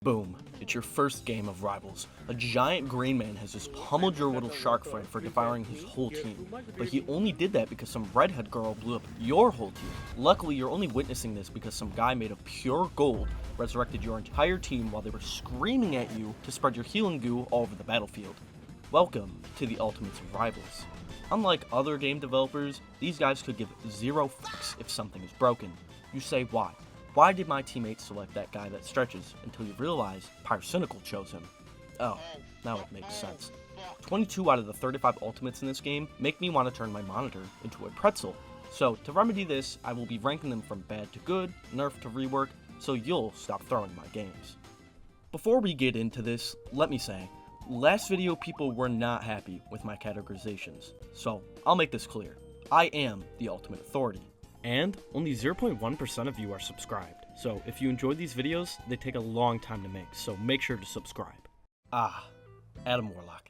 Boom. It's your first game of Rivals. A giant green man has just pummeled your little shark friend for devouring his whole team. But he only did that because some redhead girl blew up your whole team. Luckily, you're only witnessing this because some guy made of pure gold resurrected your entire team while they were screaming at you to spread your healing goo all over the battlefield. Welcome to the Ultimates of Rivals. Unlike other game developers, these guys could give zero fucks if something is broken. You say why? Why did my teammates select that guy that stretches until you realize Pyrocynical chose him? Oh, now it makes sense. 22 out of the 35 ultimates in this game make me want to turn my monitor into a pretzel. So to remedy this, I will be ranking them from bad to good, nerf to rework, so you'll stop throwing my games. Before we get into this, let me say, last video people were not happy with my categorizations, so I'll make this clear. I am the ultimate authority. And only 0.1% of you are subscribed, so if you enjoy these videos, they take a long time to make, so make sure to subscribe. Adam Warlock.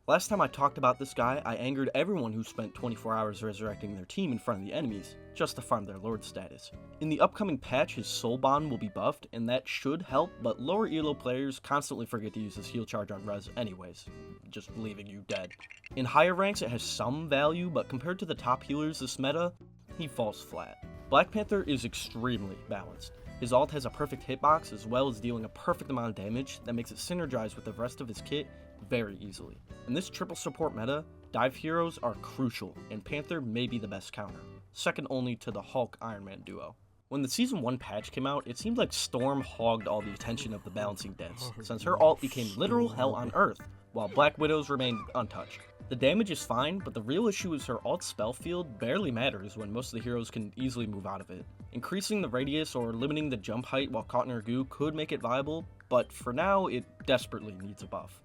Last time I talked about this guy, I angered everyone who spent 24 hours resurrecting their team in front of the enemies, just to farm their lord status. In the upcoming patch, his soul bond will be buffed, and that should help, but lower elo players constantly forget to use his heal charge on res anyways, just leaving you dead. In higher ranks, it has some value, but compared to the top healers this meta, he falls flat. Black Panther is extremely balanced. His ult has a perfect hitbox as well as dealing a perfect amount of damage that makes it synergize with the rest of his kit very easily. In this triple support meta, dive heroes are crucial, and Panther may be the best counter, second only to the Hulk Iron Man duo. When the Season 1 patch came out, it seemed like Storm hogged all the attention of the balancing devs, since her ult became literal hell on earth, while Black Widow's remained untouched. The damage is fine, but the real issue is her ult spell field barely matters when most of the heroes can easily move out of it. Increasing the radius or limiting the jump height while caught in her goo could make it viable, but for now, it desperately needs a buff.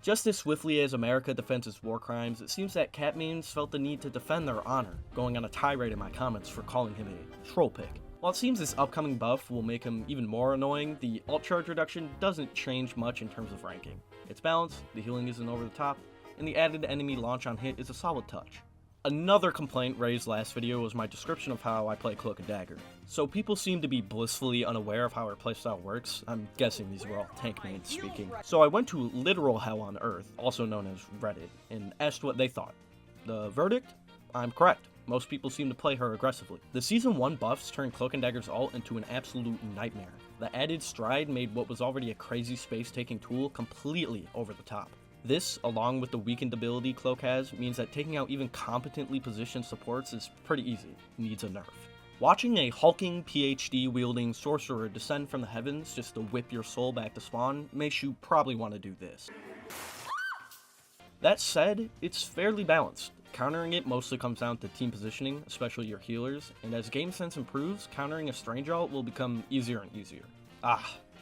Just as swiftly as America defends its war crimes, it seems that cat memes felt the need to defend their honor, going on a tirade in my comments for calling him a troll pick. While it seems this upcoming buff will make him even more annoying, the ult charge reduction doesn't change much in terms of ranking. It's balanced, the healing isn't over the top, and the added enemy launch on hit is a solid touch. Another complaint raised last video was my description of how I play Cloak Dagger. So people seem to be blissfully unaware of how her playstyle works. I'm guessing these were all tank mains speaking. So I went to literal hell on earth, also known as Reddit, and asked what they thought. The verdict? I'm correct. Most people seem to play her aggressively. The Season 1 buffs turned Cloak Dagger's ult into an absolute nightmare. The added stride made what was already a crazy space-taking tool completely over the top. This, along with the weakened ability Cloak has, means that taking out even competently positioned supports is pretty easy. Needs a nerf. Watching a hulking, PhD-wielding sorcerer descend from the heavens just to whip your soul back to spawn makes you probably want to do this. That said, it's fairly balanced. Countering it mostly comes down to team positioning, especially your healers, and as game sense improves, countering a strange ult will become easier and easier.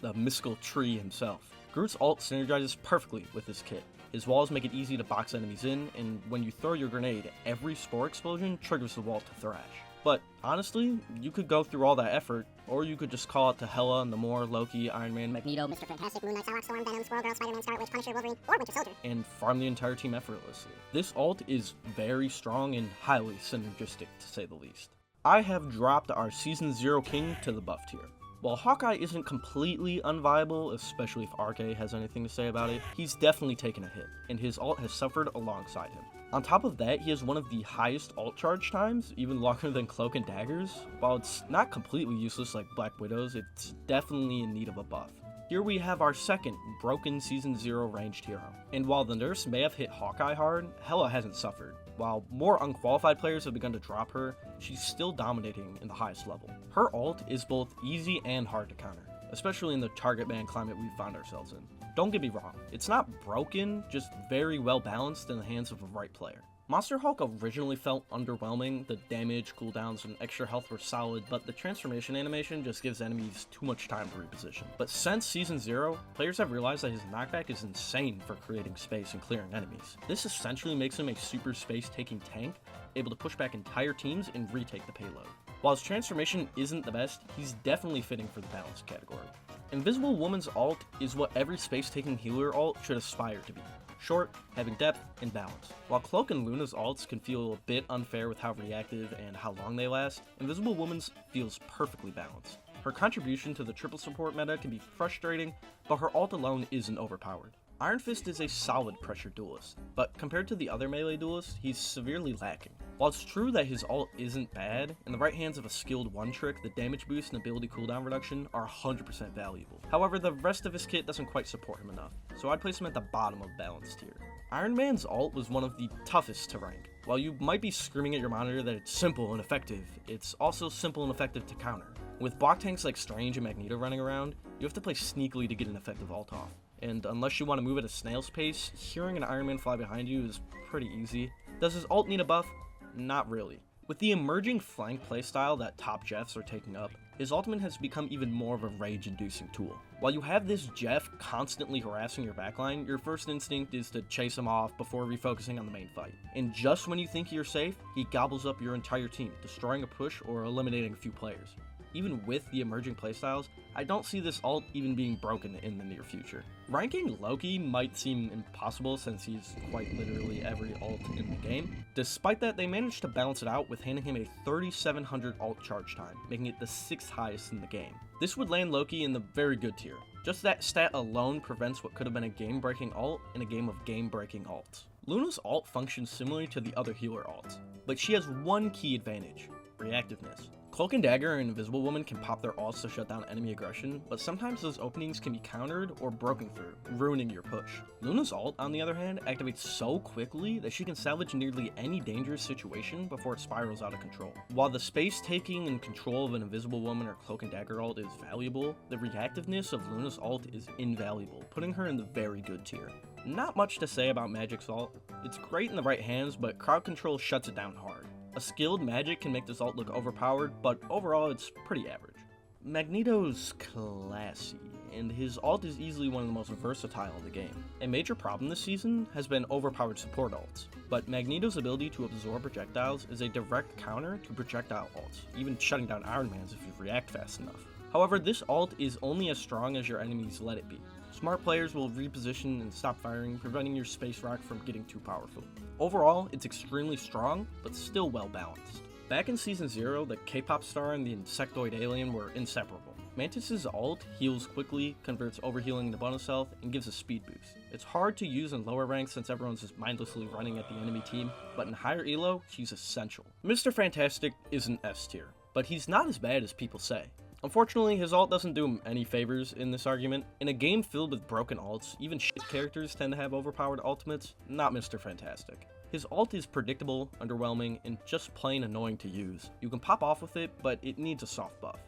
The mystical tree himself. Groot's ult synergizes perfectly with this kit. His walls make it easy to box enemies in, and when you throw your grenade, every spore explosion triggers the wall to thrash. But honestly, you could go through all that effort, or you could just call it to Hela, Namor, Loki, Iron Man, Magneto, Mr. Fantastic, Moon Knight, Psylocke, Storm, Venom, Squirrel Girl, Spiderman, Scarlet Witch, Punisher, Wolverine, or Winter Soldier, and farm the entire team effortlessly. This ult is very strong and highly synergistic, to say the least. I have dropped our Season 0 king to the buff tier. While Hawkeye isn't completely unviable, especially if RK has anything to say about it, he's definitely taken a hit, and his ult has suffered alongside him. On top of that, he has one of the highest ult charge times, even longer than Cloak and Daggers. While it's not completely useless like Black Widow's, it's definitely in need of a buff. Here we have our second broken Season 0 ranged hero. And while the nerfs may have hit Hawkeye hard, Hela hasn't suffered. While more unqualified players have begun to drop her, she's still dominating in the highest level. Her ult is both easy and hard to counter, especially in the target ban climate we've found ourselves in. Don't get me wrong, it's not broken, just very well balanced in the hands of a right player. Monster Hulk originally felt underwhelming. The damage, cooldowns, and extra health were solid, but the transformation animation just gives enemies too much time to reposition. But since Season 0, players have realized that his knockback is insane for creating space and clearing enemies. This essentially makes him a super space-taking tank, able to push back entire teams and retake the payload. While his transformation isn't the best, he's definitely fitting for the balanced category. Invisible Woman's ult is what every space-taking healer ult should aspire to be. Short, having depth, and balance. While Cloak and Luna's ults can feel a bit unfair with how reactive and how long they last, Invisible Woman's feels perfectly balanced. Her contribution to the triple support meta can be frustrating, but her ult alone isn't overpowered. Iron Fist is a solid pressure duelist, but compared to the other melee duelists, he's severely lacking. While it's true that his ult isn't bad, in the right hands of a skilled one-trick, the damage boost and ability cooldown reduction are 100% valuable. However, the rest of his kit doesn't quite support him enough, so I'd place him at the bottom of balanced tier. Iron Man's ult was one of the toughest to rank. While you might be screaming at your monitor that it's simple and effective, it's also simple and effective to counter. With block tanks like Strange and Magneto running around, you have to play sneakily to get an effective ult off. And unless you want to move at a snail's pace, hearing an Iron Man fly behind you is pretty easy. Does his ult need a buff? Not really. With the emerging flank playstyle that top Jeffs are taking up, his ultimate has become even more of a rage-inducing tool. While you have this Jeff constantly harassing your backline, your first instinct is to chase him off before refocusing on the main fight. And just when you think you're safe, he gobbles up your entire team, destroying a push or eliminating a few players. Even with the emerging playstyles, I don't see this ult even being broken in the near future. Ranking Loki might seem impossible since he's quite literally every ult in the game. Despite that, they managed to balance it out with handing him a 3700 ult charge time, making it the 6th highest in the game. This would land Loki in the very good tier. Just that stat alone prevents what could have been a game-breaking ult in a game of game-breaking ults. Luna's ult functions similarly to the other healer ults, but she has one key advantage: reactiveness. Cloak and Dagger and Invisible Woman can pop their ults to shut down enemy aggression, but sometimes those openings can be countered or broken through, ruining your push. Luna's ult, on the other hand, activates so quickly that she can salvage nearly any dangerous situation before it spirals out of control. While the space taking and control of an Invisible Woman or Cloak and Dagger ult is valuable, the reactiveness of Luna's ult is invaluable, putting her in the very good tier. Not much to say about Magik's ult. It's great in the right hands, but crowd control shuts it down hard. A skilled Magik can make this ult look overpowered, but overall it's pretty average. Magneto's classy, and his ult is easily one of the most versatile in the game. A major problem this season has been overpowered support ults, but Magneto's ability to absorb projectiles is a direct counter to projectile ults, even shutting down Iron Man's if you react fast enough. However, this ult is only as strong as your enemies let it be. Smart players will reposition and stop firing, preventing your space rock from getting too powerful. Overall, it's extremely strong, but still well balanced. Back in Season 0, the K-pop star and the insectoid alien were inseparable. Mantis' ult heals quickly, converts overhealing into bonus health, and gives a speed boost. It's hard to use in lower ranks since everyone's just mindlessly running at the enemy team, but in higher elo, she's essential. Mr. Fantastic is an S tier, but he's not as bad as people say. Unfortunately, his ult doesn't do him any favors in this argument. In a game filled with broken ults, even shit characters tend to have overpowered ultimates, not Mr. Fantastic. His ult is predictable, underwhelming, and just plain annoying to use. You can pop off with it, but it needs a soft buff.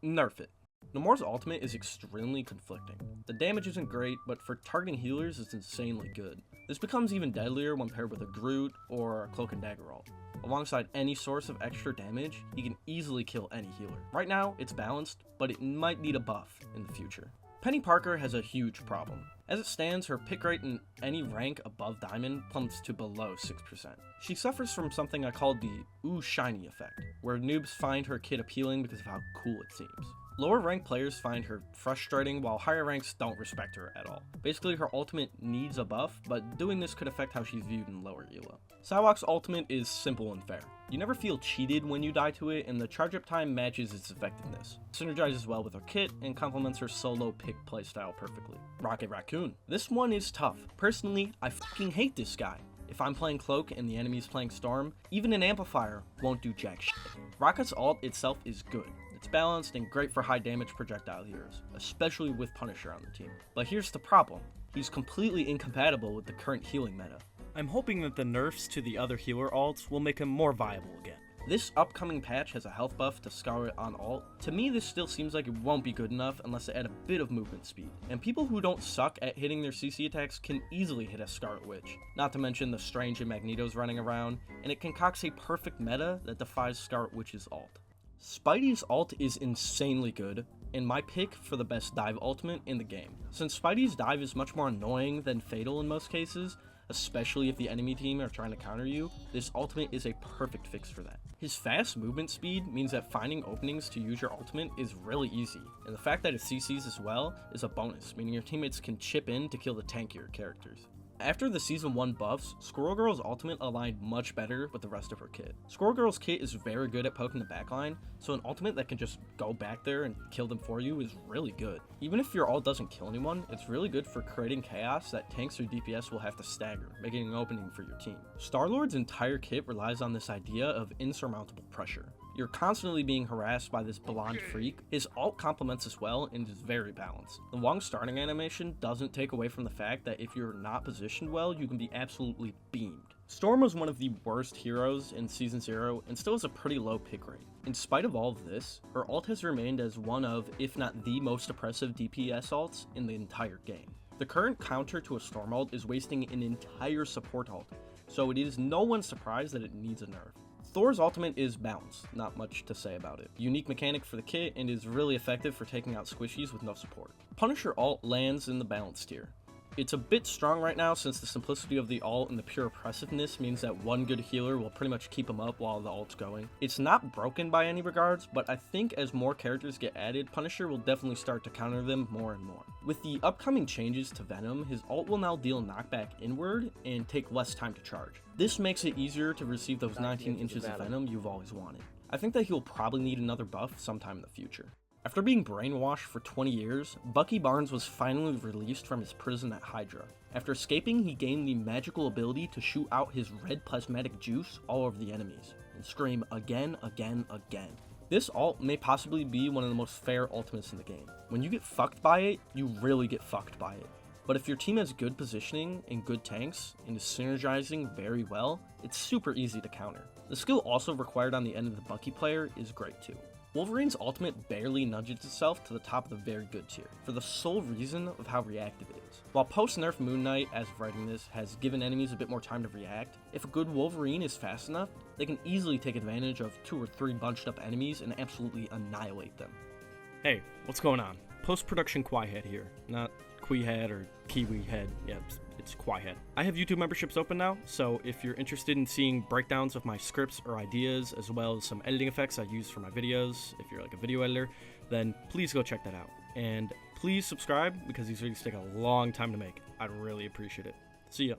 Nerf it. Namor's ultimate is extremely conflicting. The damage isn't great, but for targeting healers it's insanely good. This becomes even deadlier when paired with a Groot or a Cloak and Dagger ult. Alongside any source of extra damage, he can easily kill any healer. Right now, it's balanced, but it might need a buff in the future. Peni Parker has a huge problem. As it stands, her pick rate in any rank above Diamond plummets to below 6%. She suffers from something I call the ooh shiny effect, where noobs find her kit appealing because of how cool it seems. Lower ranked players find her frustrating, while higher ranks don't respect her at all. Basically, her ultimate needs a buff, but doing this could affect how she's viewed in lower elo. Psylocke's ultimate is simple and fair. You never feel cheated when you die to it, and the charge up time matches its effectiveness. It synergizes well with her kit, and complements her solo pick playstyle perfectly. Racoon. This one is tough. Personally, I fucking hate this guy. If I'm playing Cloak and the enemy's playing Storm, even an amplifier won't do jack shit. Rocket's ult itself is good. It's balanced and great for high damage projectile heroes, especially with Punisher on the team. But here's the problem. He's completely incompatible with the current healing meta. I'm hoping that the nerfs to the other healer ults will make him more viable again. This upcoming patch has a health buff to Scarlet on ult. To me, this still seems like it won't be good enough unless they add a bit of movement speed. And people who don't suck at hitting their CC attacks can easily hit a Scarlet Witch. Not to mention the Strange and Magnetos running around, and it concocts a perfect meta that defies Scarlet Witch's ult. Spidey's ult is insanely good, and my pick for the best dive ultimate in the game. Since Spidey's dive is much more annoying than fatal in most cases, especially if the enemy team are trying to counter you, this ultimate is a perfect fix for that. His fast movement speed means that finding openings to use your ultimate is really easy, and the fact that it CCs as well is a bonus, meaning your teammates can chip in to kill the tankier characters. After the Season 1 buffs, Squirrel Girl's ultimate aligned much better with the rest of her kit. Squirrel Girl's kit is very good at poking the backline, so an ultimate that can just go back there and kill them for you is really good. Even if your ult doesn't kill anyone, it's really good for creating chaos that tanks or DPS will have to stagger, making an opening for your team. Starlord's entire kit relies on this idea of insurmountable pressure. You're constantly being harassed by this blonde freak. His ult complements this well and is very balanced. The long starting animation doesn't take away from the fact that if you're not positioned well, you can be absolutely beamed. Storm was one of the worst heroes in Season 0 and still has a pretty low pick rate. In spite of all of this, her ult has remained as one of, if not the most oppressive DPS ults in the entire game. The current counter to a Storm ult is wasting an entire support ult, so it is no one's surprise that it needs a nerf. Thor's ultimate is balanced, not much to say about it. Unique mechanic for the kit and is really effective for taking out squishies with no support. Punisher ult lands in the balanced tier. It's a bit strong right now since the simplicity of the ult and the pure oppressiveness means that one good healer will pretty much keep him up while the ult's going. It's not broken by any regards, but I think as more characters get added, Punisher will definitely start to counter them more and more. With the upcoming changes to Venom, his ult will now deal knockback inward and take less time to charge. This makes it easier to receive those 19 inches of Venom you've always wanted. I think that he'll probably need another buff sometime in the future. After being brainwashed for 20 years, Bucky Barnes was finally released from his prison at Hydra. After escaping, he gained the magical ability to shoot out his red plasmatic juice all over the enemies, and scream again, again, again. This ult may possibly be one of the most fair ultimates in the game. When you get fucked by it, you really get fucked by it. But if your team has good positioning and good tanks, and is synergizing very well, it's super easy to counter. The skill also required on the end of the Bucky player is great too. Wolverine's ultimate barely nudges itself to the top of the very good tier, for the sole reason of how reactive it is. While post-nerf Moon Knight, as of writing this, has given enemies a bit more time to react, if a good Wolverine is fast enough, they can easily take advantage of 2 or 3 bunched up enemies and absolutely annihilate them. Hey, what's going on? Post-production Quiehead here, not Queehead or Kiwi Head, yeah, it's Quiehead. I have YouTube memberships open now, so if you're interested in seeing breakdowns of my scripts or ideas, as well as some editing effects I use for my videos, if you're like a video editor, then please go check that out. And please subscribe, because these videos take a long time to make. I'd really appreciate it. See ya.